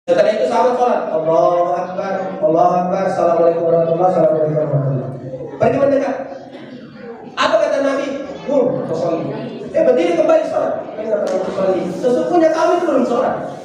Setelah itu sahabat sholat, Allahu Akbar, Allahu Akbar, Assalamualaikum warahmatullahi wabarakatuh. Pergi mendekat. Apa kata Nabi? Sholat. Berdiri kembali sholat. Sesungguhnya kami belum sholat.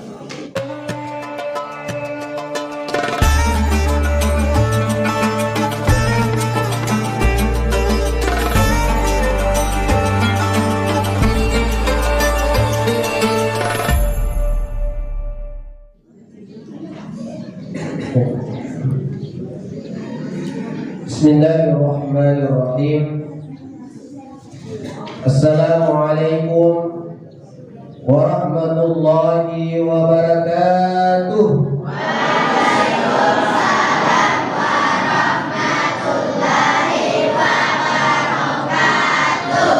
Bismillahirrahmanirrahim. Assalamualaikum warahmatullahi wabarakatuh. Waalaikumsalam warahmatullahi wabarakatuh.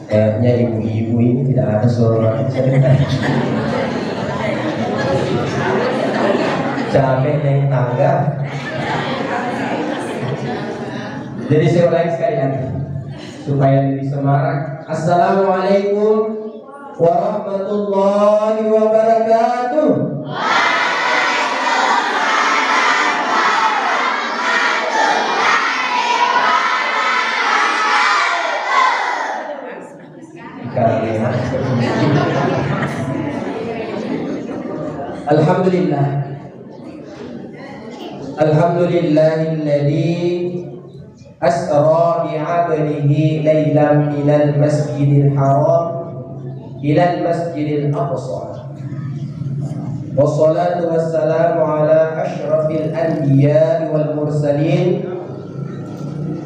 Kayaknya ibu-ibu ini tidak ada suara capek naik tangga. Jadi saya ulangi sekali lagi supaya lebih semarak. Assalamualaikum warahmatullahi wabarakatuh. Alhamdulillah. Alhamdulillahilladzi asra bi'abdihi laylan minal masjidil haram ilal masjidil aqsa. Wassalatu wassalamu ala asyrafil anbiya'i wal mursalin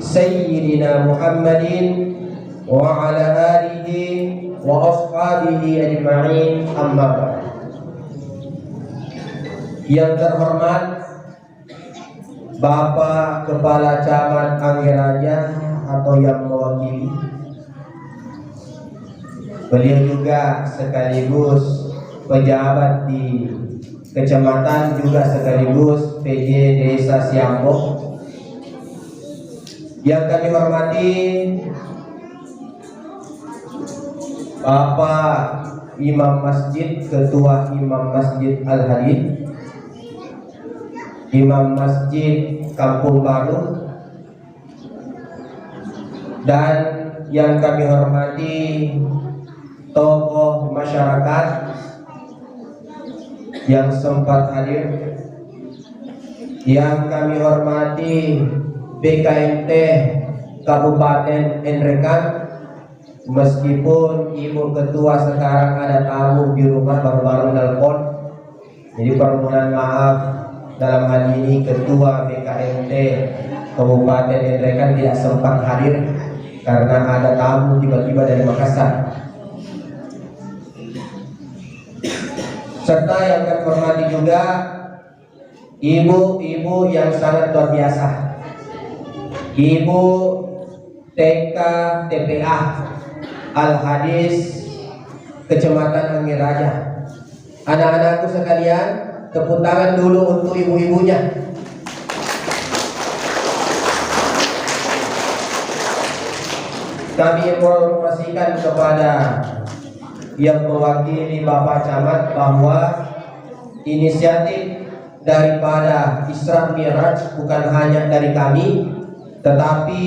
sayyidina Muhammadin wa ala alihi wa ashabihi ajma'in, amma ba'd. Yang terhormat Bapak Kepala Camat Anggeraja atau yang mewakili, beliau juga sekaligus pejabat di kecamatan, juga sekaligus PJ Desa Siambok. Yang kami hormati Bapak Imam Masjid, Ketua Imam Masjid Al-Hadid, Imam Masjid Kampung Baru, dan yang kami hormati tokoh masyarakat yang sempat hadir, yang kami hormati BKMT Kabupaten Nrekan. Meskipun Ibu Ketua sekarang ada tamu di rumah, baru-baru nelpon, jadi permohonan maaf. Dalam hal ini Ketua BKMT Kabupaten Nrekan tidak sempat hadir karena ada tamu tiba-tiba dari Makassar. Serta yang kami hormati juga ibu-ibu yang sangat luar biasa, Ibu TK TPA Al-Hadis Kecamatan Anggeraja. Anak-anakku sekalian, tepuk tangan dulu untuk ibu-ibunya. Kami informasikan kepada yang mewakili Bapak Camat bahwa inisiatif daripada Isra Mi'raj bukan hanya dari kami, tetapi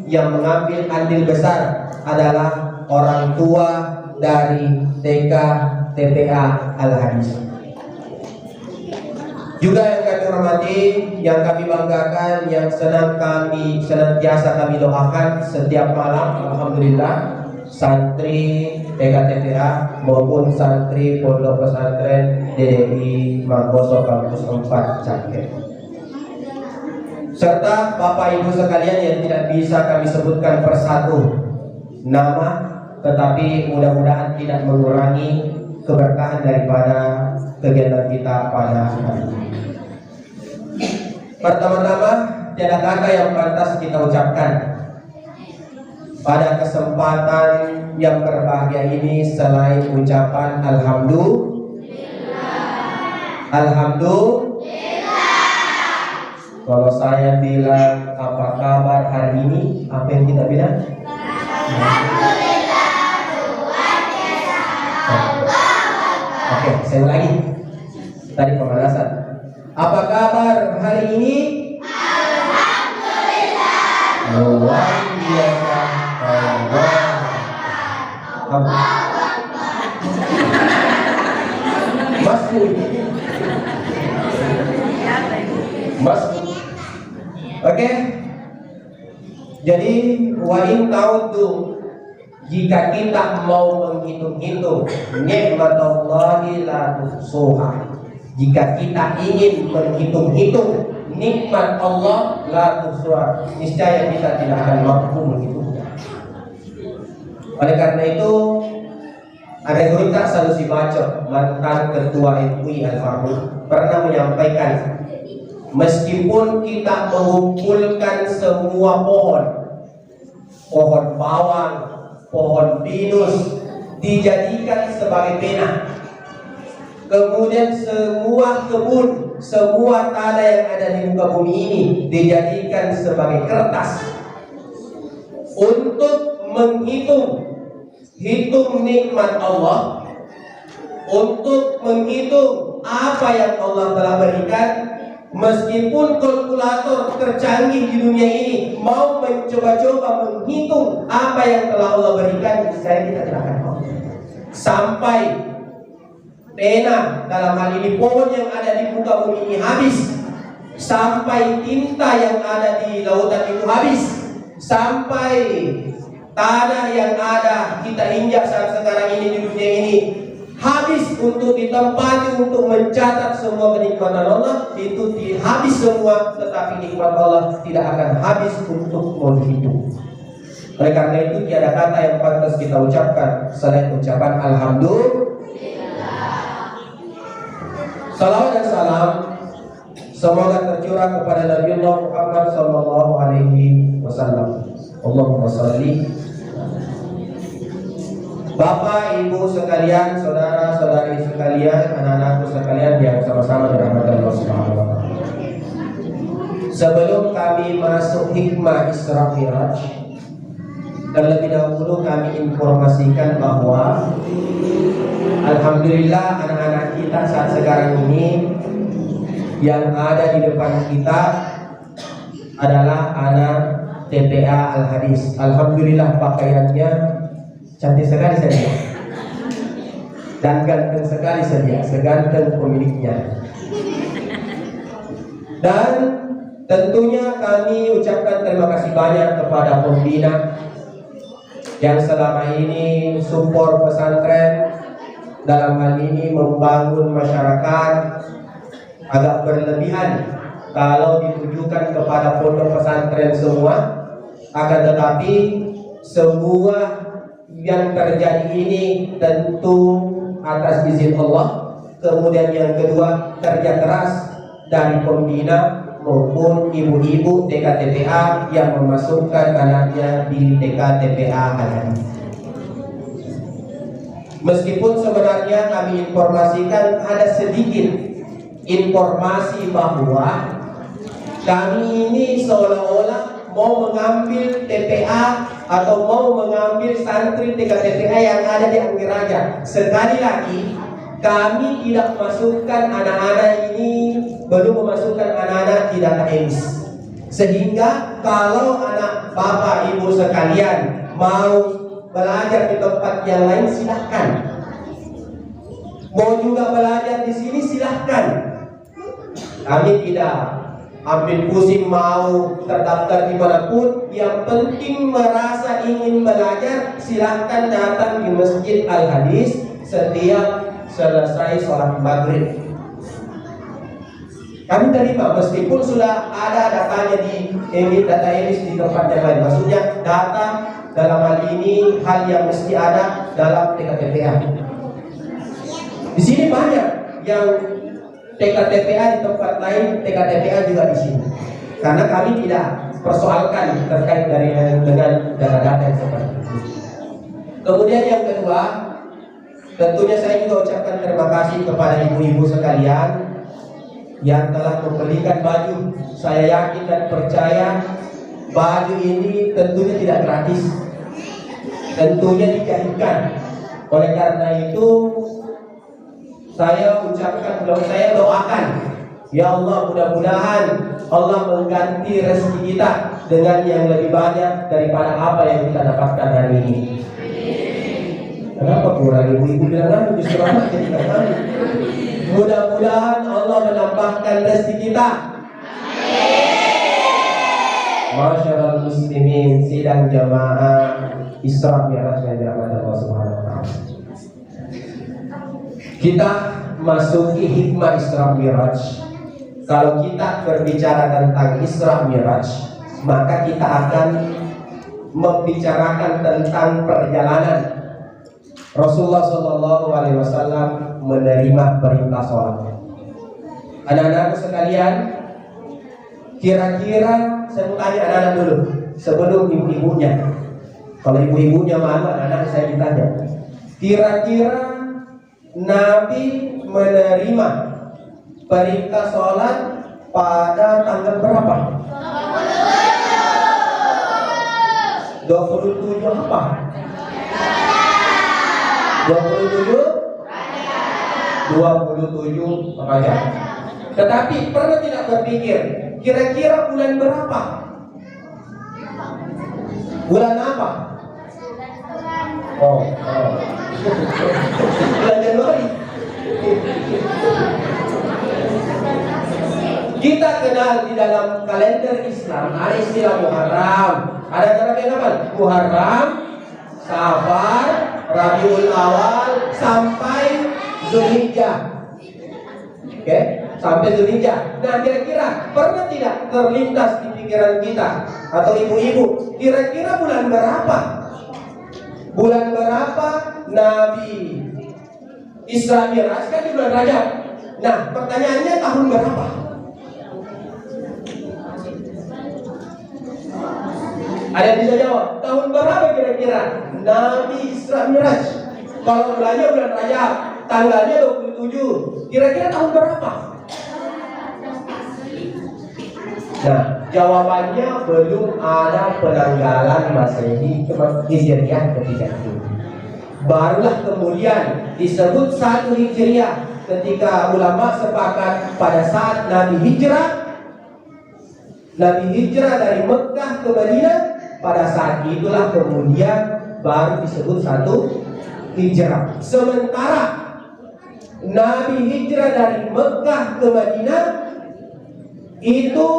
yang mengambil andil besar adalah orang tua dari TK TPA Al-Hadis. Juga yang kami hormati, yang kami banggakan, yang senantiasa kami doakan setiap malam, alhamdulillah, santri TKTPA maupun santri Pondok Pesantren DDI Mangkoso Kampus 4 Cangkir, serta Bapak Ibu sekalian yang tidak bisa kami sebutkan persatu nama, tetapi mudah-mudahan tidak mengurangi keberkahan daripada kegiatan kita pada hari ini. Pertama-tama, tiada kata yang pantas kita ucapkan pada kesempatan yang berbahagia ini selain ucapan Alhamdulillah. Kalau saya bilang apa kabar hari ini, apa yang kita bilang? Alhamdulillah, luar biasa. Oke, saya ulangi. Tadi pemanasan. Apa kabar hari ini? Luar biasa. Masuk. Oke. Jadi wain ta'uddu, jika kita mau menghitung-hitung nikmatullahi la tuhsuha, jika kita ingin menghitung-hitung nikmat Allah la tuhsuha, niscaya kita tidak akan mampu menghitungnya. Oleh karena itu ada Gurita Sanusi Bacot, mantan ketua MUI Al-Farhud, pernah menyampaikan, meskipun kita mengumpulkan semua pohon bawang, pohon pinus, dijadikan sebagai pena, kemudian semua kebun, semua tanah yang ada di muka bumi ini dijadikan sebagai kertas untuk hitung nikmat Allah, untuk menghitung apa yang Allah telah berikan. Meskipun kalkulator tercanggih di dunia ini mau mencoba-coba menghitung apa yang telah Allah berikan, saya tidak akan mau. Sampai pena, dalam hal ini pohon yang ada di muka bumi ini habis, sampai tinta yang ada di lautan itu habis, sampai tanah yang ada kita injak saat sekarang ini di dunia ini habis untuk ditempati untuk mencatat semua kenikmatan Allah, itu habis semua, tetapi nikmat Allah tidak akan habis untuk menghitung. Oleh karena itu tiada kata yang pantas kita ucapkan selain ucapan alhamdulillah. Salawat dan salam semoga tercurah kepada Nabi Muhammad sallallahu alaihi wasallam. Allahumma shalli. Bapak, Ibu sekalian, saudara-saudari sekalian, anak-anakku sekalian yang sama-sama dirahmati Allah Subhanahu wa taala. Sebelum kami masuk hikmah Isra Miraj, terlebih dahulu kami informasikan bahwa alhamdulillah anak-anak kita saat sekarang ini yang ada di depan kita adalah anak TPA Al-Hadis. Alhamdulillah pakaiannya cantik sekali saja dan ganteng sekali saja, seganteng pemiliknya. Dan tentunya kami ucapkan terima kasih banyak kepada pembina yang selama ini support pesantren, dalam hal ini membangun masyarakat. Agak berlebihan kalau ditujukan kepada pondok pesantren semua, akan tetapi semua yang terjadi ini tentu atas izin Allah. Kemudian yang kedua, kerja keras dari pembina maupun ibu-ibu TKTPA yang memasukkan anaknya di TKTPA Al-Hadis. Meskipun sebenarnya kami informasikan ada sedikit informasi bahwa kami ini seolah-olah mau mengambil TPA atau mau mengambil santri TKTPA yang ada di Anggeraja. Sekali lagi, kami tidak memasukkan anak-anak ini, belum memasukkan anak-anak di data EMIS. Sehingga kalau anak bapak ibu sekalian mau belajar di tempat yang lain, silahkan. Mau juga belajar di sini, silahkan. Kami tidak ambil pusing mau terdaftar dimanapun. Yang penting merasa ingin belajar, silahkan datang di Masjid Al-Hadis setiap selesai sholat maghrib. Kami terima meskipun sudah ada datanya di data EMIS di tempat yang lain. Maksudnya data dalam hal ini hal yang mesti ada dalam TKTPA. Di sini banyak yang TKTPA di tempat lain, TKTPA juga di sini. Karena kami tidak persoalkan terkait dengan data-data yang seperti itu. Kemudian yang kedua, tentunya saya juga ucapkan terima kasih kepada ibu-ibu sekalian yang telah membelikan baju. Saya yakin dan percaya baju ini tentunya tidak gratis, tentunya dijahitkan. Oleh karena itu saya ucapkan, saya doakan, ya Allah, mudah-mudahan Allah mengganti rezeki kita dengan yang lebih banyak daripada apa yang kita dapatkan hari ini. Kenapa kurang ibu-ibu bilang justru anak jadi kami? Mudah-mudahan Allah menambahkan rezeki kita. Masyaallah muslimin, sidang jamaah Isra Mi'raj yang dirahmati Allah Subhanahu wa taala. Kita masuki hikmah Isra Mi'raj. Kalau kita berbicara tentang Isra Mi'raj, maka kita akan membicarakan tentang perjalanan Rasulullah SAW menerima perintah sholat. Anak-anak sekalian, kira-kira saya mau tanya anak-anak dulu sebelum ibu-ibunya. Kalau ibu-ibunya malu, anak-anak saya ditanya. Kira-kira Nabi menerima perintah sholat pada tanggal berapa? 27 apa? 27 Rajab. Tetapi pernah tidak berpikir kira-kira bulan berapa? Bulan apa? Oh. Bulan Januari. Kita kenal di dalam kalender Islam ada istilah Muharram. Ada namanya apa? Muharram, Safar, Rabiul Awal sampai Zulhijjah. Oke, sampai Zulhijjah. Nah, kira-kira pernah tidak terlintas di pikiran kita atau ibu-ibu, kira-kira bulan berapa? Bulan berapa Nabi Isra Mi'raj kan di bulan Rajab. Nah, pertanyaannya tahun berapa? Ada yang bisa jawab? Tahun berapa kira-kira Nabi Isra Mi'raj? Kalau bulannya bulan Rajab, tanggalnya 27. Kira-kira tahun berapa? Nah, jawabannya belum ada penanggalan Masehi Hijriah ketika itu. Barulah kemudian disebut 1 Hijriah ketika ulama sepakat pada saat Nabi hijrah dari Mekah ke Madinah. Pada saat itulah kemudian baru disebut 1 Hijrah. Sementara Nabi hijrah dari Mekah ke Madinah itu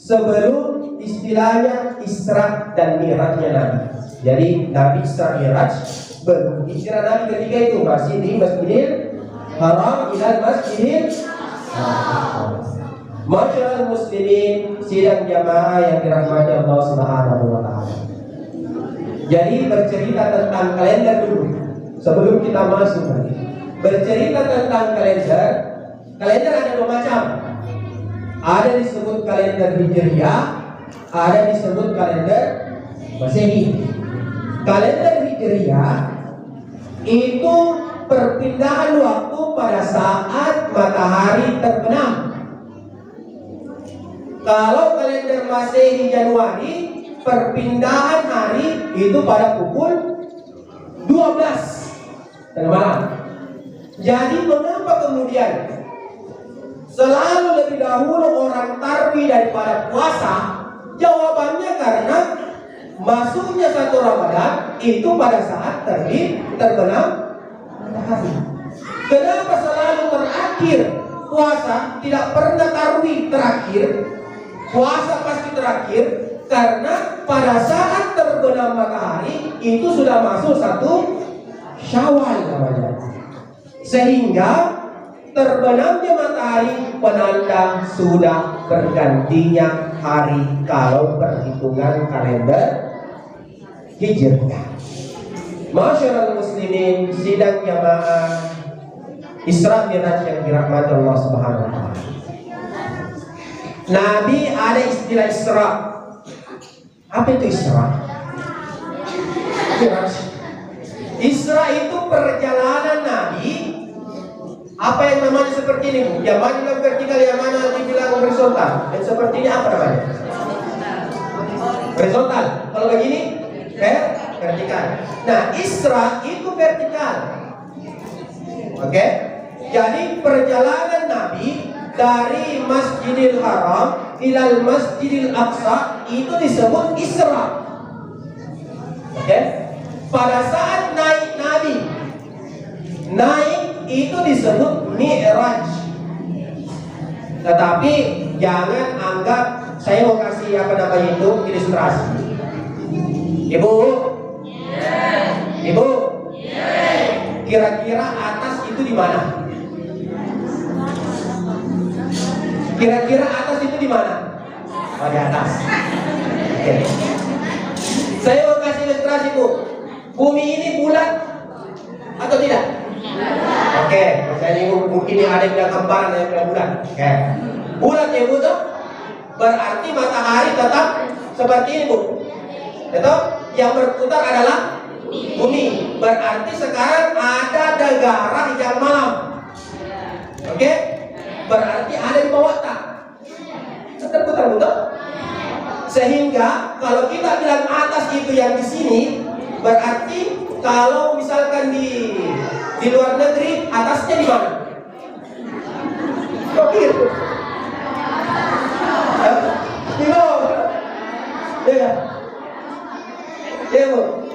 sebelum istilahnya Isra dan Mi'rajnya Nabi. Jadi Nabi Isra Mi'raj belum hijrah Nabi ketika itu masih di Masjidil Haram ila Masjidil Masyaallah muslimin, sidang jamaah yang dirahmati Allah Subhanahu wa taala. Jadi bercerita tentang kalender dulu sebelum kita masuk lagi. Bercerita tentang kalender ada 2 macam. Ada disebut kalender Hijriah, ada disebut kalender Masehi. Kalender Hijriah itu perpindahan waktu pada saat matahari terbenam. Kalau kalender Masehi Januari, perpindahan hari itu pada pukul 12 tengah malam. Jadi mengapa kemudian selalu lebih dahulu orang tarwi daripada puasa? Jawabannya karena masuknya 1 Ramadan itu pada saat terbenam matahari. Kenapa selalu terakhir puasa, tidak pernah tarwi terakhir? Puasa pasti terakhir karena pada saat terbenam matahari itu sudah masuk 1 Syawal namanya. Sehingga terbenamnya matahari penanda sudah bergantinya hari kalau perhitungan kalender Hijriah. Masyaallah muslimin, sidang jamaah Isra Mi'raj yang dirahmati Allah Subhanahu wa taala. Nabi ada istilah Isra. Apa itu Isra? Isra itu perjalanan Nabi. Apa yang namanya seperti ini? Yang mana vertikal, yang mana dibilang horizontal? Yang seperti ini apa namanya? Horizontal. Kalau begini vertikal. Nah, Isra itu vertikal. Oke? Jadi perjalanan Nabi dari Masjidil Haram ilal Masjidil Aqsa itu disebut Isra. Oke? Pada saat naik Nabi naik itu disebut Mi'raj. Tetapi jangan anggap, saya mau kasih apa namanya itu ilustrasi. Ibu, Ibu, kira-kira atas itu di mana? Kira-kira atas itu di mana? Oh, di atas. Oke. Saya mau kasih ilustrasi, Bu. Bumi ini bulat atau tidak? Oke, misalnya mungkin ada yang bilang kembar, ada yang bilang bulat. Oke. Bulat ya, Bu, tuh? Berarti matahari tetap seperti ini, Bu. Betul? Yang berputar adalah bumi. Berarti sekarang ada negara yang malam. Oke? Berarti ada di bawah tak? Terputar, betul? Sehingga kalau kita bilang atas itu yang di sini, berarti kalau misalkan di luar negeri atasnya di mana? Kok gitu? Di bawah. Ya. Ya, Bu.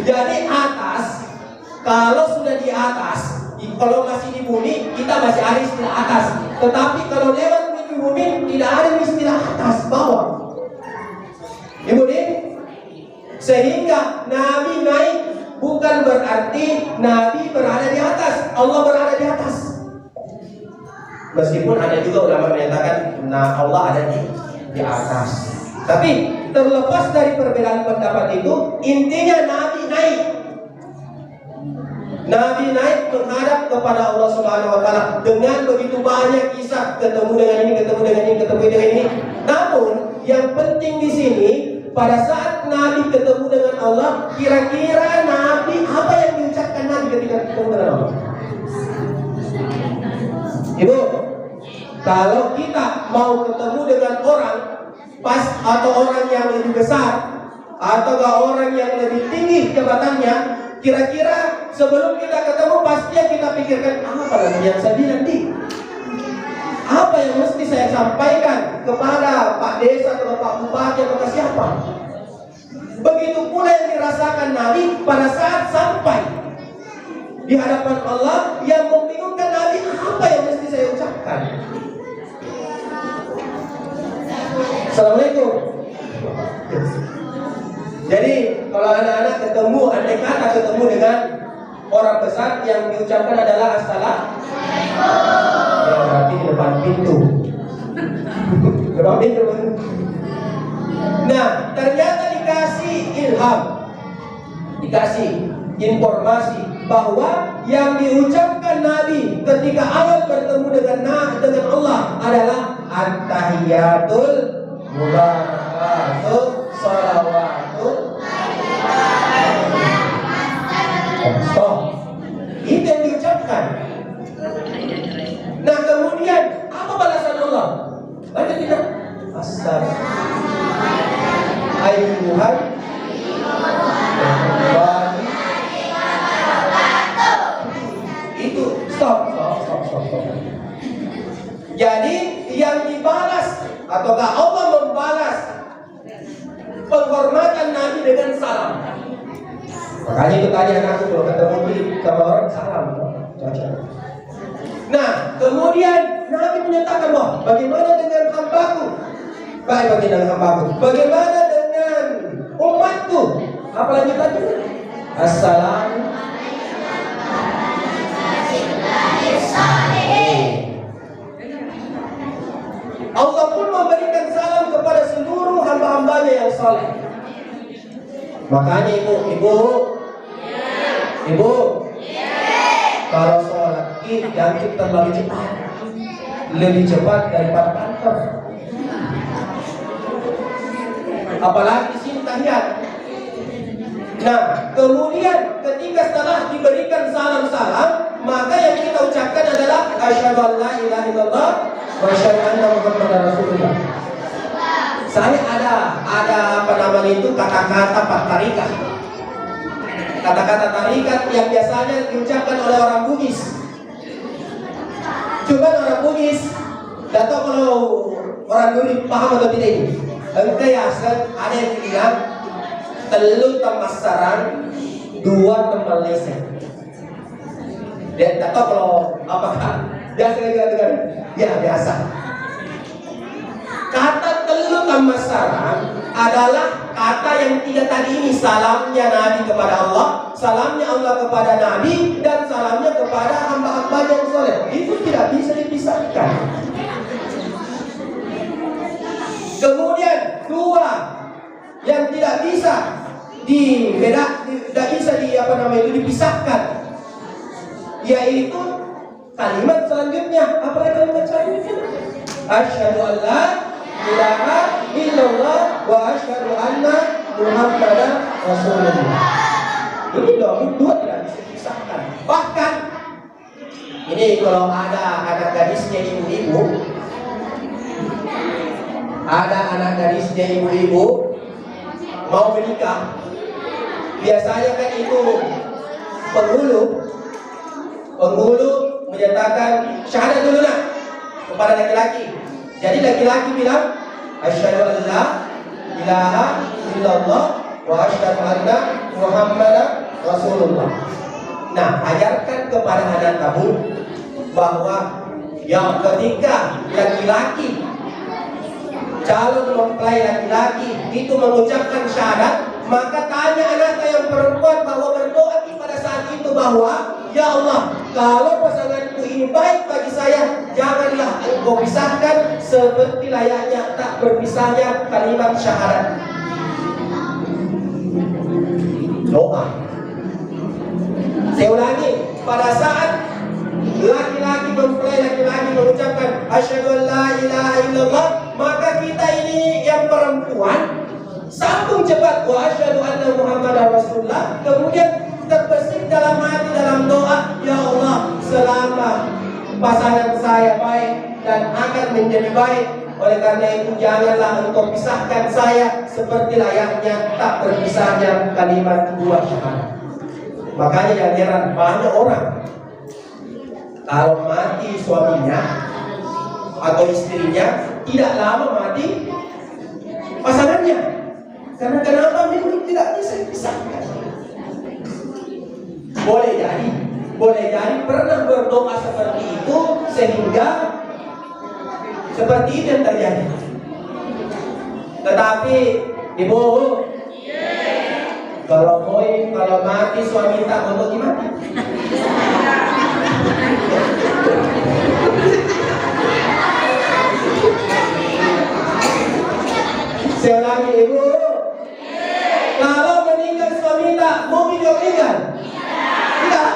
Jadi atas, kalau sudah di atas, kalau masih di bumi, kita masih ada istilah atas. Tetapi kalau lewat di bumi, tidak ada istilah atas, bawah. Ibu nih, sehingga Nabi naik bukan berarti Nabi berada di atas, Allah berada di atas. Meskipun ada juga ulama menyatakan, nah Allah ada di atas. Tapi terlepas dari perbedaan pendapat itu, intinya Nabi naik. Nabi naik menghadap kepada Allah Subhanahu wa taala dengan begitu banyak kisah, ketemu dengan ini, ketemu dengan ini, ketemu dengan ini. Namun yang penting di sini, pada saat Nabi ketemu dengan Allah, kira-kira Nabi apa yang diucapkan Nabi ketika ketemu dengan Allah? Ibu, kalau kita mau ketemu dengan orang pas atau orang yang lebih besar atau orang yang lebih tinggi jabatannya, kira-kira sebelum kita ketemu pasti yang kita pikirkan apa lagi yang saya bilang di? Apa yang mesti saya sampaikan kepada Pak Desa atau Pak Bupati atau ke siapa? Begitu pula yang dirasakan Nabi pada saat sampai di hadapan Allah, yang membingungkan Nabi apa yang mesti saya ucapkan. Assalamualaikum. Jadi kalau anak-anak ketemu, andai kata ketemu dengan orang besar, yang diucapkan adalah assalamualaikum. Ya berarti di depan pintu. Depan pintu. Nah, ternyata dikasih ilham, dikasih informasi bahwa yang diucapkan Nabi ketika awal bertemu dengan Allah adalah at-tahiyatul mubarakatuh salawatu. Stop. Itu yang diucapkan. Nah kemudian apa balasan Allah? Baca tidak? Assalamualaikum ayyuhan itu stop. Jadi yang dibalas ataukah Allah membalas penghormatan Nabi dengan salam. Makanya itu tadi anakku kalau ketemu sama orang salam. Nah kemudian Nabi menyatakan, wah bagaimana dengan hambaku? Baik dengan hambaku. Bagaimana dengan umatku? Apalagi tadi? Assalamualaikum. Allah pun memberikan salam kepada seluruh hamba-hambanya yang saleh. Makanya ibu, kalau sholat id jangan terlalu cepat, lebih cepat daripada kantor. Apalagi di sini tahiyat. Nah, kemudian ketika setelah diberikan salam-salam, maka yang kita ucapkan adalah asyhadu an la ilaha illallah wa asyhadu anna muhammadar rasulullah. Saya ada apa namanya itu kata-kata Pak Tarikah. Kata-kata tarikat yang biasanya diucapkan oleh orang Bugis. Cuma orang Bugis, tidak tahu kalau orang Duri paham atau tidak ini. Engkau yasen ada yang bilang telu temas sarang, dua teman leseng. Dia tidak tahu kalau apakah biasa dengar. Ya biasa. Kata telu temas sarang adalah kata yang tidak tadi ini, salamnya Nabi kepada Allah, salamnya Allah kepada Nabi, dan salamnya kepada hamba-hamba yang soleh. Itu tidak bisa dipisahkan. Kemudian dua yang tidak bisa dipisahkan, yaitu kalimat selanjutnya. Apa kalimat selanjutnya? Asyhadu an la ilaha illallah wa asyhadu anna Muhammadan Rasulullah. Ini dua tidak bisa dipisahkan. Bahkan ini kalau ada anak gadisnya ibu-ibu, mau menikah, biasanya kan itu penghulu menyatakan syahadat dulu nak kepada laki-laki. Jadi laki-laki bilang asyhadu an la ilaha illallah wa asyhadu anna Muhammadan Rasulullah. Nah, ajarkan kepada anak kamu bahwa yang ketika laki-laki, calon mempelai laki-laki itu mengucapkan syahadat, maka tanya anaknya yang perempuan bahwa berdoa pada saat itu bahwa ya Allah, kalau pasanganku ini baik bagi saya, janganlah Engkau pisahkan seperti layaknya tak berpisahnya kalimat syahadat. Doa. Saya ulangi, pada saat laki-laki mempelai laki-laki mengucapkan asyhadu an la ilaha illallah, maka kita ini yang perempuan sambung cepat wa asyhadu anna Muhammadar Rasulullah, kemudian terbesit dalam hati dalam doa, ya Allah, selama pasangan saya baik dan akan menjadi baik, oleh karena itu janganlah Engkau pisahkan saya seperti layaknya tak berpisahnya kalimat dua syahadat. Makanya jangan heran banyak orang kalau mati suaminya atau istrinya, tidak lama mati pasangannya. Karena kenapa? Memang tidak bisa dipisahkan. Boleh jadi pernah berdoa seperti itu sehingga seperti itu yang terjadi. Tetapi ibu, kalau mati suami tak mau mati. Saya ulangi ibu, kalau meninggal suami tak mau meninggal. Tidak.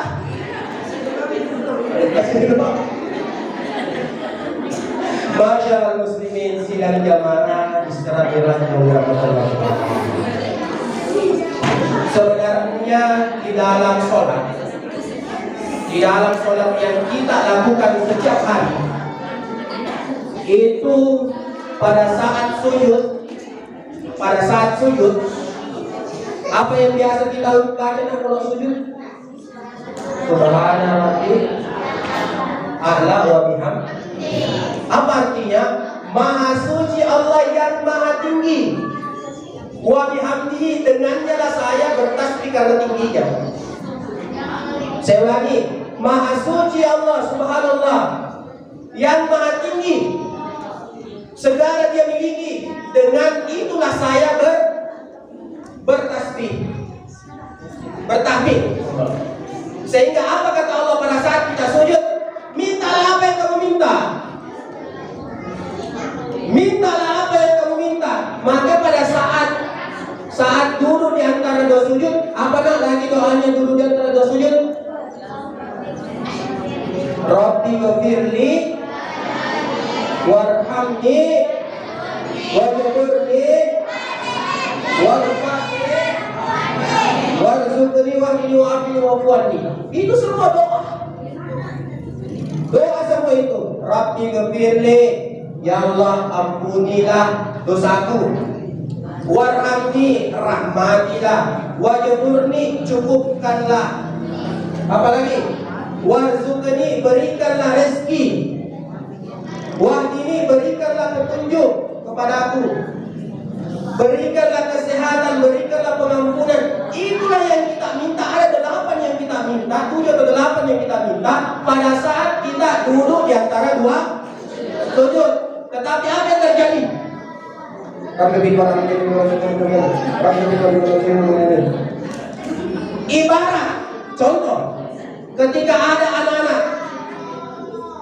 Masyaallah muslimin sidang jamaah istirahat sebenarnya di dalam sholat yang kita lakukan setiap hari itu pada saat sujud apa yang biasa kita lakukan kalau sujud? Subhana rabbil a'la wa bihamdihi. Apa artinya? Maha suci Allah yang maha tinggi. Wa bihamdihi, dengannya lah saya bertasbih karena tingginya. Saya ulangi, maha suci Allah subhanallah yang maha tinggi, segala dia miliki, dengan itulah saya bertasbih. Sehingga apa kata Allah pada saat kita sujud? Mintalah apa yang kamu minta. Mintalah apa yang kamu minta. Maka pada saat duduk di antara dua sujud, apa nak lagi doanya duduk di antara dua sujud? Rabbi ghafirli warhamni wajburni warfa'ni warzuqni wahdini wa'afini wa'fu'anni. Itu semua doa. Doa semua itu. Rabbi ghafirli, ya Allah ampunilah dosaku. warhamni, rahmatilah, wajburni, cukupkanlah, apalagi warzuqni, berikanlah rezeki, wahdini, berikanlah petunjuk kepadaku, berikanlah kesehatan, berikanlah pengampunan. Itulah yang kita minta. Ada 8 yang kita minta, 7 atau 8 yang kita minta pada saat kita duduk di antara dua sujud. Tetapi apa yang terjadi? Ibarat contoh, ketika ada anak-anak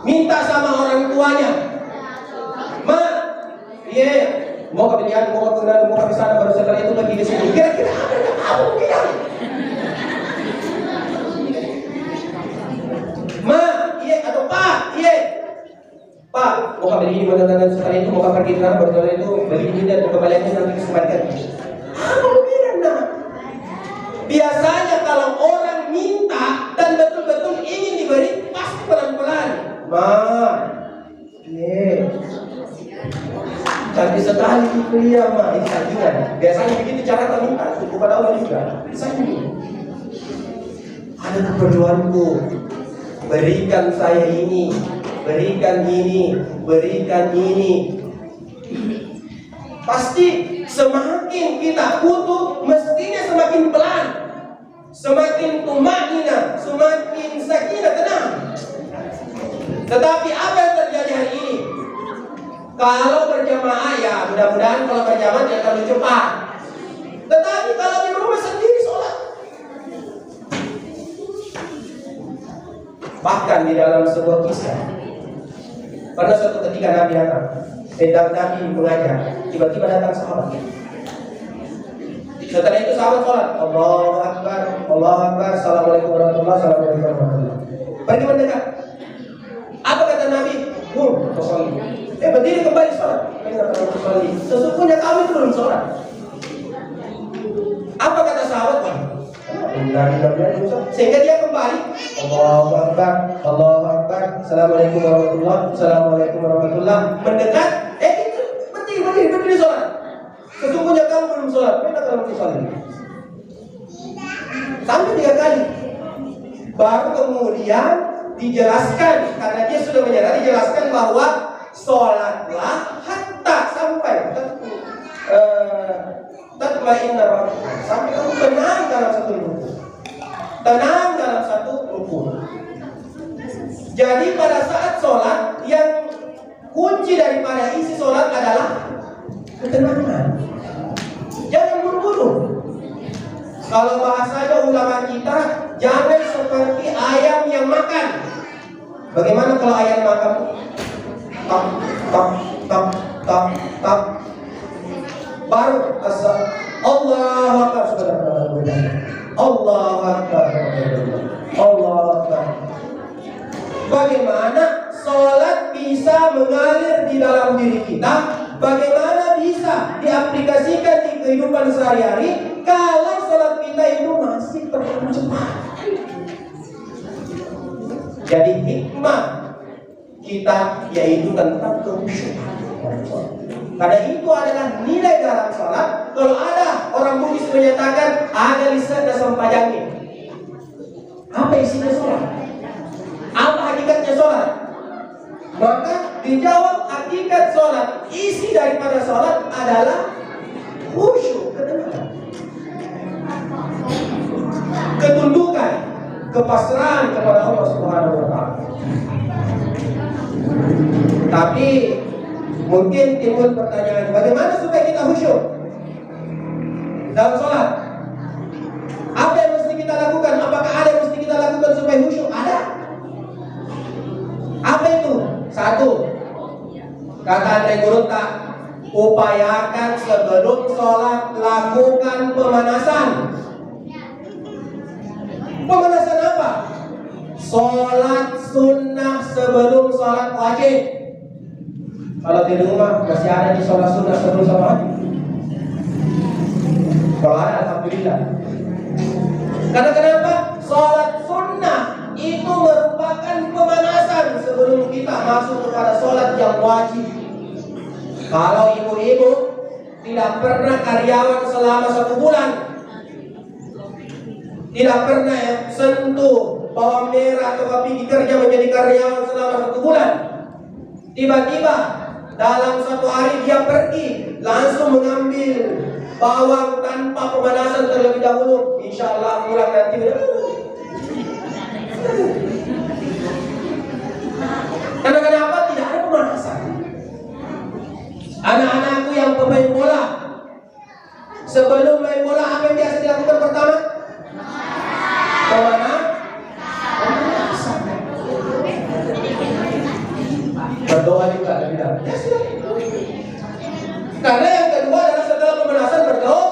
minta sama orang tuanya, "Ma, mau ke pilihan, mau ke kenal, mau ke sana, baru sekali itu lagi di sini." Kira-kira apa yang kamu bilang? "Ma, atau Pak, Pak, mau ke ini, mau ke sekali itu, mau ke pergi sana, baru sekali itu beli ini dan kembaliannya nanti kesempatan." Apa bilang, nak? Biasanya kalau orang minta dan betul-betul ingin diberi, pasti pelan-pelan. "Ma, cantik sekali itu ya, Ma." Ini sajian. Biasanya begitu cara minta kepada Allah juga. Sajian. Ada keperluanku, berikan saya ini, berikan ini, berikan ini. Pasti semakin kita butuh, mestinya semakin pelan, semakin tumaknina, semakin sakinah, tenang. Tetapi apa yang terjadi hari ini? Kalau berjamaah, ya mudah-mudahan kalau berjamaah jangan terlalu cepat. Tetapi kalau di rumah sendiri sholat, bahkan di dalam sebuah kisah, pada suatu ketika Nabi datang, sedang Nabi mengajar, tiba-tiba datang sahabat. Setelah itu sahabat sholat, Allahu Akbar, Allahu Akbar, Assalamualaikum warahmatullahi wabarakatuh. Pergi mendekat. Apa kata Nabi? Berdiri kembali sholat. Sesungguhnya kami belum sholat. Apa kata sahabat? Sehingga dia kembali, Allahu Akbar, Allahu Akbar, Assalamualaikum warahmatullahi, Assalamualaikum warahmatullahi. Mendekat, berdiri sholat. Sesungguhnya kamu belum sholat. Mana kamu sholat? Sampai 3 kali. Baru kemudian dijelaskan, karena dia sudah menyadari, dijelaskan bahwa sholatlah hatta sampai tatma'inna sampai kamu tenang dalam satu rukun. Tenang dalam satu rukun. Jadi pada saat sholat, yang kunci daripada isi sholat adalah ketenangan. Jangan buru-buru. Kalau bahasanya ulama kita, jangan seperti ayam yang makan. Bagaimana kalau ayam makan? Tak, tak, tak, tak, tak. Baru asal Allahu Akbar, Allahu Akbar, Allahu Akbar. Bagaimana sholat bisa mengalir di dalam diri kita? Bagaimana bisa diaplikasikan di kehidupan sehari-hari kalau sholat kita itu masih terlalu cepat? Jadi hikmah kita yaitu tentang kekhusyukan. Karena itu adalah nilai dalam sholat. Kalau ada orang Buddhis menyatakan ada lisan dan sampajangnya, apa isinya sholat? Apa hakikatnya sholat? Maka dijawab hakikat sholat, isi daripada sholat adalah khusyuk, ketenangan, ketundukan, kepasrahan kepada Allah Subhanahu wa Ta'ala. Tapi mungkin timbul pertanyaan, bagaimana supaya kita khusyuk dalam sholat? Apa yang mesti kita lakukan? Apakah ada yang mesti kita lakukan supaya khusyuk? Ada. Apa itu? 1, kata Andre Gurunta, upayakan sebelum sholat lakukan pemanasan. Pemanasan apa? Sholat sunnah sebelum sholat wajib. Kalau di rumah masih ada di sholat sunnah sebelum sholat wajib? Kalau ada, alhamdulillah. Karena kenapa? Sholat sunnah itu merupakan pemanasan sebelum kita masuk kepada sholat yang wajib. Kalau ibu-ibu tidak pernah karyawan selama 1 bulan. Tidak pernah ya, sentuh bawang merah atau pergi kerja menjadi karyawan selama 1 bulan. Tiba-tiba dalam 1 hari dia pergi langsung mengambil bawang tanpa pemanasan terlebih dahulu. Insya Allah pulang nanti udah. Karena kenapa? Tidak ada pemanasan. Anak-anakku yang pemain bola, sebelum main bola apa yang biasa dilakukan pertama? Pemanasan. Berdoa juga lebih dalam. Ya sudah. Karena yang kedua adalah setelah pemanasan berdoa.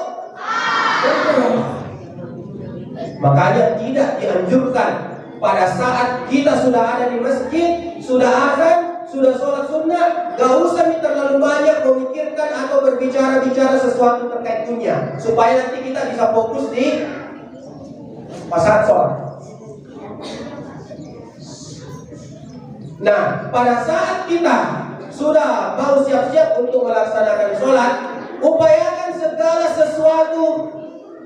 Makanya tidak dianjurkan pada saat kita sudah ada di masjid, sudah azan, sudah sholat sunnah, gak usah terlalu banyak memikirkan atau berbicara-bicara sesuatu terkait dunia, supaya nanti kita bisa fokus di saat sholat. Nah, pada saat kita sudah mau siap-siap untuk melaksanakan sholat, upayakan segala sesuatu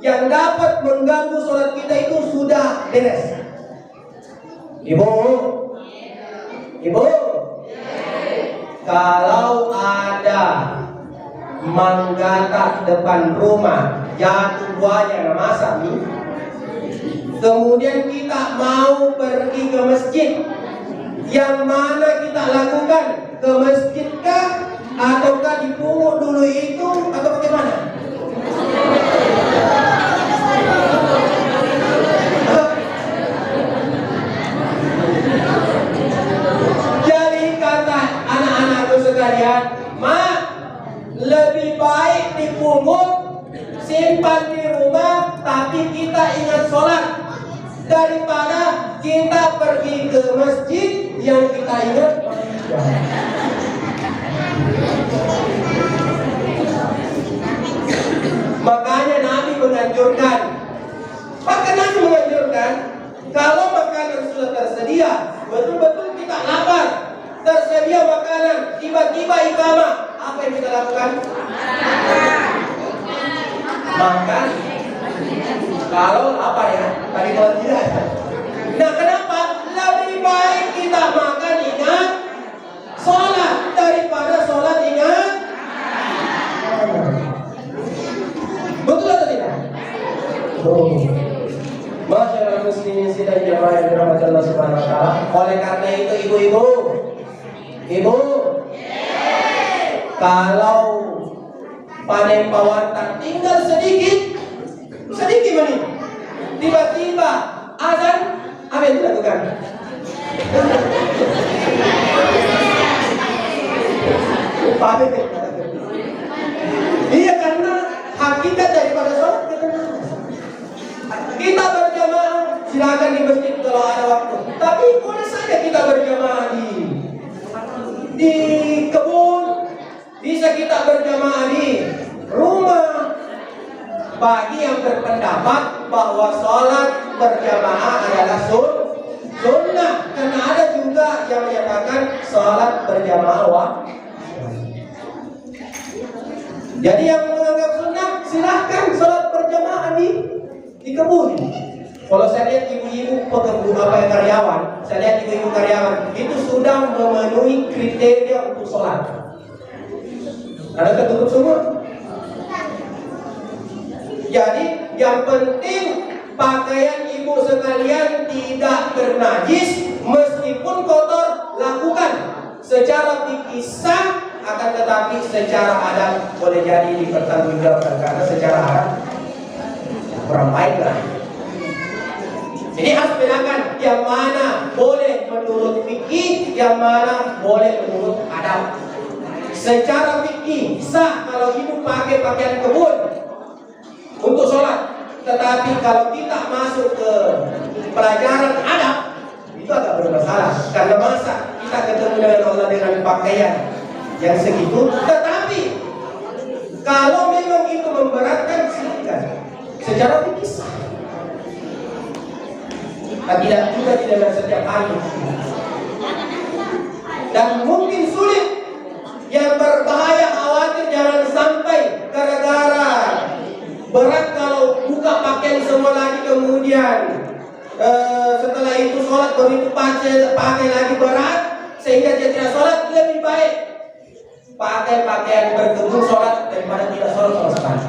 yang dapat mengganggu sholat kita itu sudah beres. Ibu, kalau ada manggata depan rumah jatuh buahnya masak nih, kemudian kita mau pergi ke masjid, yang mana kita lakukan? Ke masjidkah ataukah dipungut dulu itu atau bagaimana? Jadi kata anak-anakku sekalian, Mak, lebih baik dipungut, simpan di rumah, tapi kita ingat sholat, daripada kita pergi ke masjid yang kita ingat. Makanya Nabi menganjurkan, kalau makanan sudah tersedia, betul-betul kita lapar, tersedia makanan, tiba-tiba iqamah, apa yang kita lakukan? Makan. Kalau lapar ya, tadi kalau tidak. Nah, kenapa? Lebih baik kita makan ingat sholat daripada sholat ingat. Betul atau tidak? Masyaallah muslimin sidang jamaah yang dirahmati Allah Subhanahu wa taala. Oleh karena itu ibu-ibu, kalau panen pawatan tinggal sedikit menit, tiba-tiba azan, apa yang dilakukan? Iya, karena hakikat daripada sholat kita berjamaah, silakan di masjid kalau ada waktu. Tapi boleh saja kita berjamaah di kebun, bisa kita berjamaah di rumah. Bagi yang berpendapat bahwa sholat berjamaah adalah sunnah, karena ada juga yang menyatakan sholat berjamaah wajib. Jadi yang menganggap sunnah, silahkan sholat berjamaah di kebun. Kalau saya lihat ibu-ibu pekerja yang karyawan, saya lihat ibu-ibu karyawan itu sudah memenuhi kriteria untuk sholat. Ada ketutup semua. Jadi yang penting pakaian ibu sekalian tidak bernajis, meskipun kotor lakukan secara fikih sah, akan tetapi secara adat boleh jadi dipertanggungjawabkan karena secara adat kurang baik lah. Jadi harus bedakan yang mana boleh menurut fikih, yang mana boleh menurut adat. Secara fikih sah kalau ibu pakai pakaian kebun untuk sholat, tetapi kalau kita masuk ke pelajaran adab itu agak bermasalah, karena masa kita ketemu dengan Allah dengan pakaian yang segitu. Tetapi kalau memang itu memberatkan, silakan secara fikih sah. Tidak juga tidak setiap hari, dan mungkin sulit. Yang berbahaya khawatir jangan sampai kemudian setelah itu sholat baru itu pakai lagi berat sehingga dia tidak sholat, lebih baik pakai pakaian berdebu sholat daripada tidak sholat sama sekali.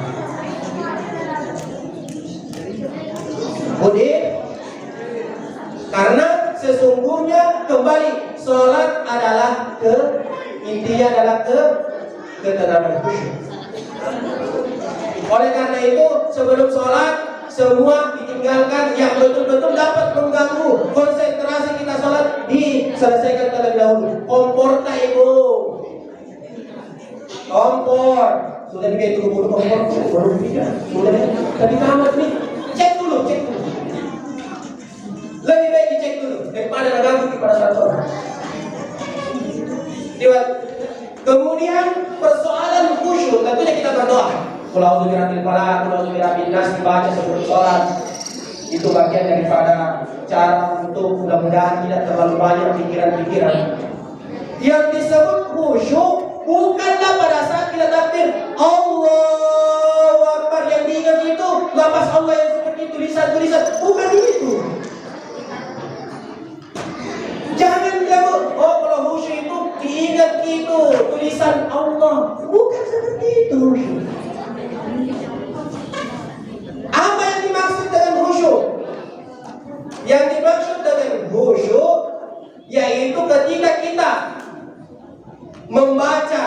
Budi, karena sesungguhnya kembali sholat adalah intinya adalah ketenangan khusyuk. Oleh karena itu sebelum sholat semua ditinggalkan yang betul-betul dapat mengganggu konsentrasi kita sholat diselesaikan terlebih dahulu. Kompor tak ibu, kompor sudah dibikin dulu kompor baru tidak sudah tadi tamat nih, cek dulu. Lebih baik dicek dulu daripada mengganggu kepada satu orang. Kemudian persoalan khusyuk tentunya kita berdoa. Qul a'udzu birabbil falaq, qul a'udzu birabbin nas dibaca sebelum sholat. Itu bagian daripada cara untuk mudah-mudahan tidak terlalu banyak pikiran-pikiran. Yang disebut khusyuk bukanlah pada saat kita takbir Allahu Akbar yang diingat itu lafaz Allah yang seperti tulisan-tulisan, bukan itu. Jangan bilang, oh kalau khusyuk itu diingat itu tulisan Allah, bukan seperti itu. Apa yang dimaksud dengan khusyuk? Yang dimaksud dengan khusyuk yaitu ketika kita membaca,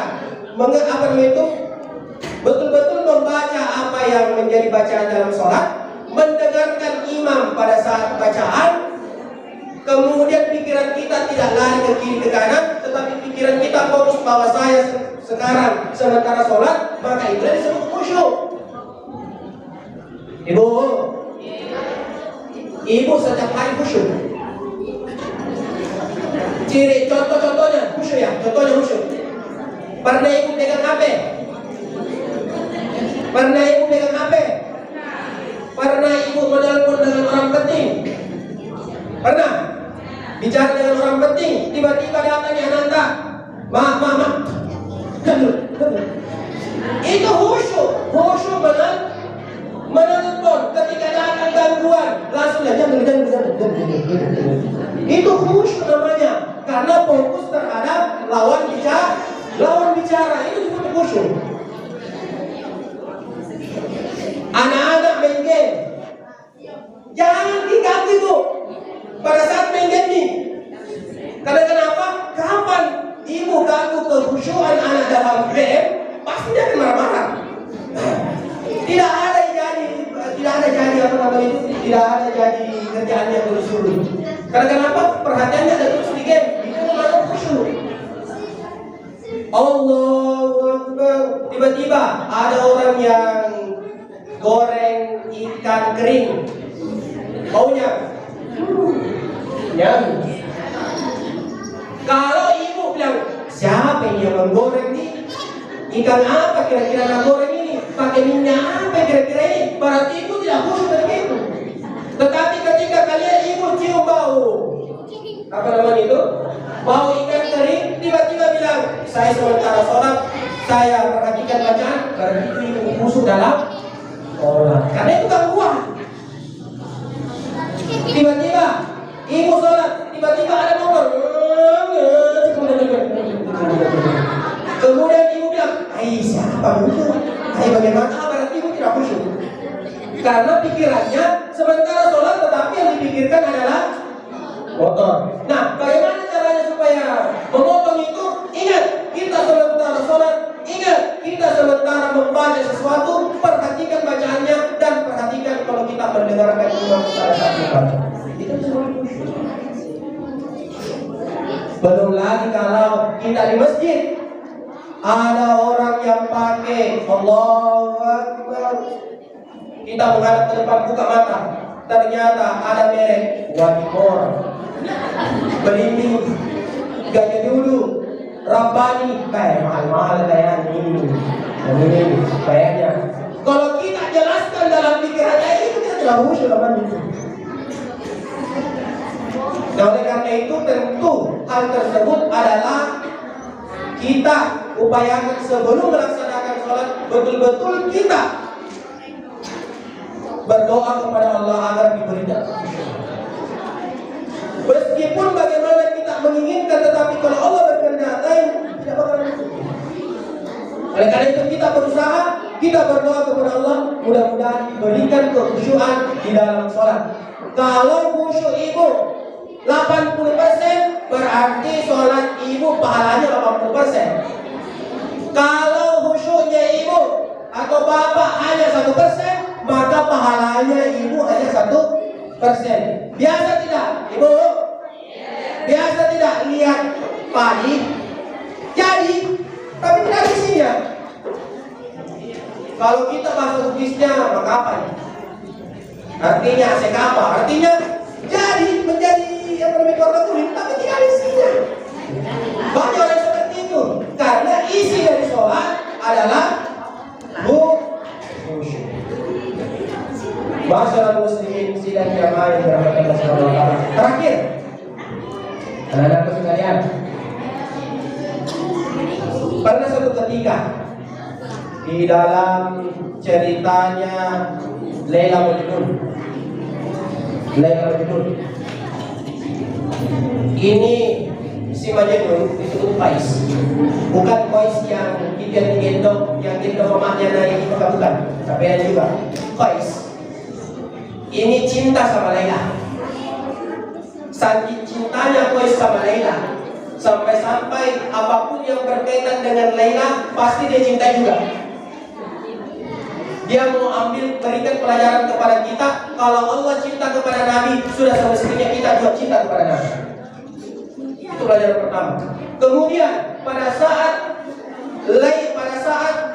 betul-betul membaca apa yang menjadi bacaan dalam sholat, mendengarkan imam pada saat bacaan, kemudian pikiran kita tidak lari ke kiri ke kanan, tetapi pikiran kita fokus bahwa saya sekarang sementara sholat, maka itu disebut khusyuk. Ibu setiap hari khusyuk. Ciri contohnya khusyuk ya, contohnya khusyuk. Pernah ibu pegang HP? Pernah ibu pegang HP? Pernah ibu menelpon dengan orang penting? Pernah? Bicara dengan orang penting, tiba-tiba datangnya Ananda. Ma. Itu khusyuk menelpon ketika datang gangguan, langsung jangan. Itu khusyuk namanya, karena fokus terhadap lawan bicara itu disebut khusyuk. Anak-anak main game, jangan diganggu itu pada saat main game nih. Karena kenapa? Kapan ibu ganggu kekhusyukan anak dalam game, pasti dia akan marah-marah. Tidak ada jadi kerjaan yang disuruh. Karena kenapa? Perhatiannya ada terus di game. Itu namanya khusyuk. Allahu Akbar. Tiba-tiba ada orang yang goreng ikan kering. Baunya kalau ibu bilang, siapa yang menggoreng nih? Ikan apa kira-kira yang goreng ini? Pakai minyak apa kira-kira ini? Berarti ibu tidak khusyuk dari itu. Tetapi ketika kalian ibu cium bau, apa namanya itu? Bau ikan kering, tiba-tiba bilang, saya sementara sholat, saya perhatikan bacaan, berarti itu ibu khusyuk dalam sholat. Karena itu gangguan. Tiba-tiba ibu sholat, tiba-tiba ada nomor. Kemudian ibu bilang, siapa itu? Bagaimana? Berarti ibu tidak khusyuk. Karena pikirannya sementara sholat, tetapi yang dipikirkan adalah motor. Nah, bagaimana caranya supaya memotong itu? Ingat, kita sementara sholat, ingat, kita sementara membaca sesuatu, perhatikan bacaannya dan perhatikan kalau kita mendengarkan imam pada saat membaca. Itu semua khusyuk. Belum lagi kalau kita di masjid, ada orang yang pakai Allahu Akbar, kita menghadap ke depan, buka mata, ternyata ada merek Wadimor, Belimbing, Gajah Dulu, Rabbani, kayak mahal-mahal kayak ini kayaknya. Kalau kita jelaskan dalam pikirannya itu kita tidak khusyuk namanya. Nah, oleh karena itu tentu hal tersebut adalah kita upayakan sebelum melaksanakan sholat, betul-betul kita berdoa kepada Allah agar diberikan. Meskipun bagaimana kita menginginkan, tetapi kalau Allah berkehendak lain, tidak bakalan cukup. Oleh karena itu kita berusaha, kita berdoa kepada Allah, mudah-mudahan diberikan kekhusyuan di dalam sholat. Kalau khusyuk ibu 80%, berarti sholat ibu pahalanya 80%. Kalau khusyuknya ibu atau bapak hanya 1%, maka pahalanya ibu hanya 1%. Biasa tidak, ibu? Biasa tidak lihat padi jadi, tapi tidak isinya. Kalau kita bahasa Bugisnya, maka apa ini? Artinya sekapa, artinya jadi menjadi yang bermikro kulit, tapi tidak isinya. Banyak orang seperti itu, karena isi dari sholat adalah khusyuk. Masyaallah muslimin sidang jamaah yang dirahmati Allah Subhanahu wa taala. Terakhir, anak-anakku sekalian, pernah suatu ketika di dalam ceritanya Laila Majnun, ini si Majnun disebut Qais, bukan Qais yang kita gendong, yang gendong mamanya naik, bukan, tapi ada juga Qais. Ini cinta sama Laila. Saking cintanya Qais sama Laila, sampai-sampai apapun yang berkaitan dengan Laila pasti dia cinta juga. Dia mau berikan pelajaran kepada kita, kalau Allah cinta kepada Nabi, sudah semestinya kita juga cinta kepada Nabi. Itu pelajaran pertama. Kemudian pada saat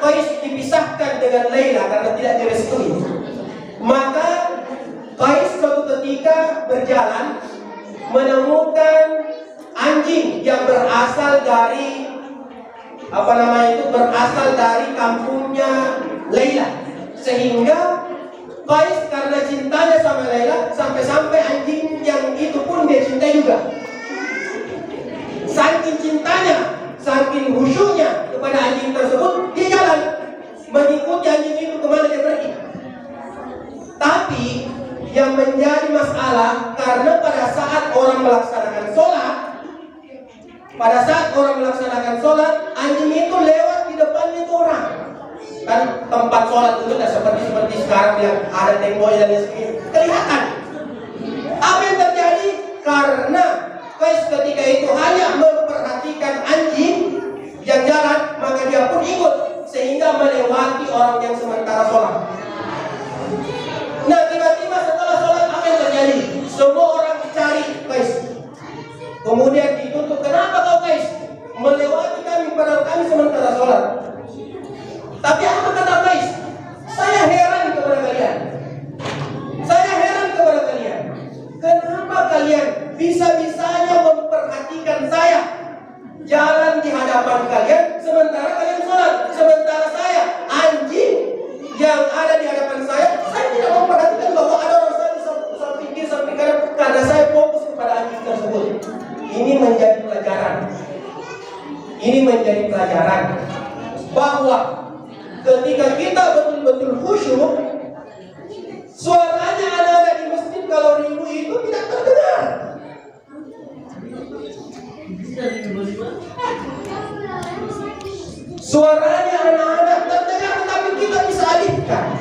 Qais dipisahkan dengan Laila karena tidak direstui, maka Qais suatu ketika berjalan menemukan anjing yang berasal dari berasal dari kampungnya Laila, sehingga Qais karena cintanya sama Laila sampai-sampai anjing yang itu pun dia cintai juga. Saking cintanya, saking khusyuknya kepada anjing tersebut, dia jalan mengikuti anjing itu kemana dia pergi. Tapi yang menjadi masalah, karena pada saat orang melaksanakan sholat, anjing itu lewat di depannya itu orang. Kan tempat sholat itu tidak seperti sekarang yang ada temboknya dan sebagainya, kelihatan. Apa yang terjadi? Karena Qais ketika itu hanya memperhatikan anjing yang jalan, maka dia pun ikut sehingga melewati orang yang sementara sholat. Nah, tiba-tiba setelah sholat apa yang terjadi? Semua orang dicari Qais. Kemudian dituntut, kenapa kau Qais melewati kami padahal kami sementara sholat? Tapi apa kata Qais? Saya heran kepada kalian. Kenapa kalian bisa-bisanya memperhatikan saya jalan di hadapan kalian sementara kalian sholat? Sementara saya, anjing yang ada di hadapan saya tidak memperhatikan bahwa ada orang saya di samping kiri, samping kanan, karena saya fokus kepada anjing tersebut. Ini menjadi pelajaran bahwa ketika kita betul-betul khusyuk, suaranya anak-anak di masjid kalau ribu itu tidak terdengar. Suaranya anak-anak terdengar, tetapi kita bisa alihkan.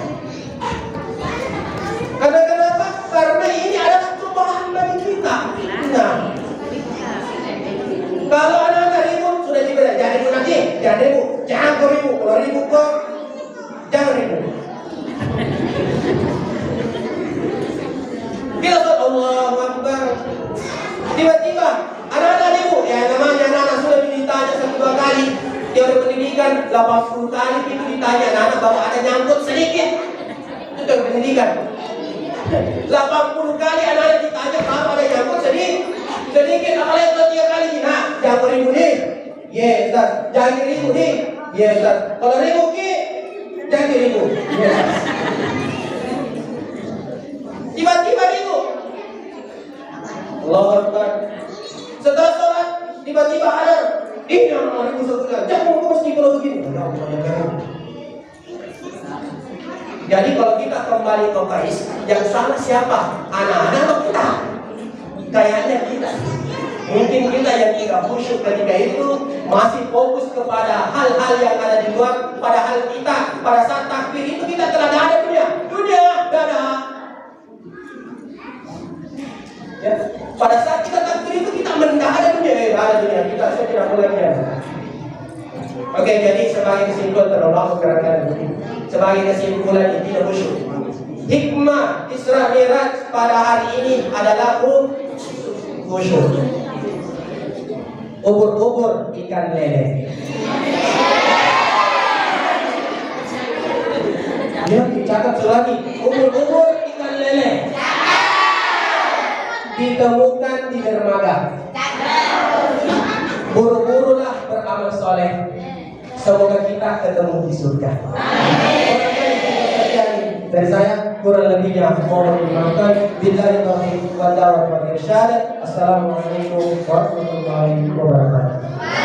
Karena kenapa? Karena ini adalah cobaan bagi kita. Nah, kalau anak-anak ribut sudah dibilang jangan ribut nanti, jangan kau ribut. Kalau ribut kau jangan ribut. Kita sholat Allahu Akbar, tiba-tiba anak-anak ribut. Ya namanya anak-anak sudah ditanya 1-2 kali teori pendidikan, 80 kali itu ditanya anak-anak bahwa ada nyangkut sedikit. Itu teori pendidikan. 80 kali anak-anak ditanya bahwa ada nyangkut sedikit. Apalagi 3 kali, nah jangan ribut nih. Yes, jangan ribut nih. Yes, kalau ribut nih jangan ribut. Yes. Tiba-tiba ribut. Allahu Akbar. Setelah sholat tiba-tiba ada ini orang ribut satu kali. Jangan mesti kalau begini. Jadi kalau kita kembali ke Kais, yang salah siapa? Anak-anak atau kita? Kayaknya kita. Mungkin kita yang tidak khusyuk ketika itu masih fokus kepada hal-hal yang ada di luar. Padahal kita pada saat takbir itu kita telah ada dunia, ada. Ya, pada saat kita takbir itu kita ada dunia, kita tidak mulai. Oke, jadi sebagai kesimpulan terlalu gerakan ini. Sebagai kesimpulan ini tidak khusyuk. Hikmah Isra Mi'raj pada hari ini adalah khusyuk. Ubur-ubur ikan lele. Ya, dicatat lagi. Ubur-ubur ikan lele. Ditemukan di dermaga. Buru-burulah beramal soleh. Semoga kita ketemu di surga. Dari saya kurang lebihnya mohon dimaafkan. Billahi taufiq wal hidayah. Assalamualaikum warahmatullahi wabarakatuh.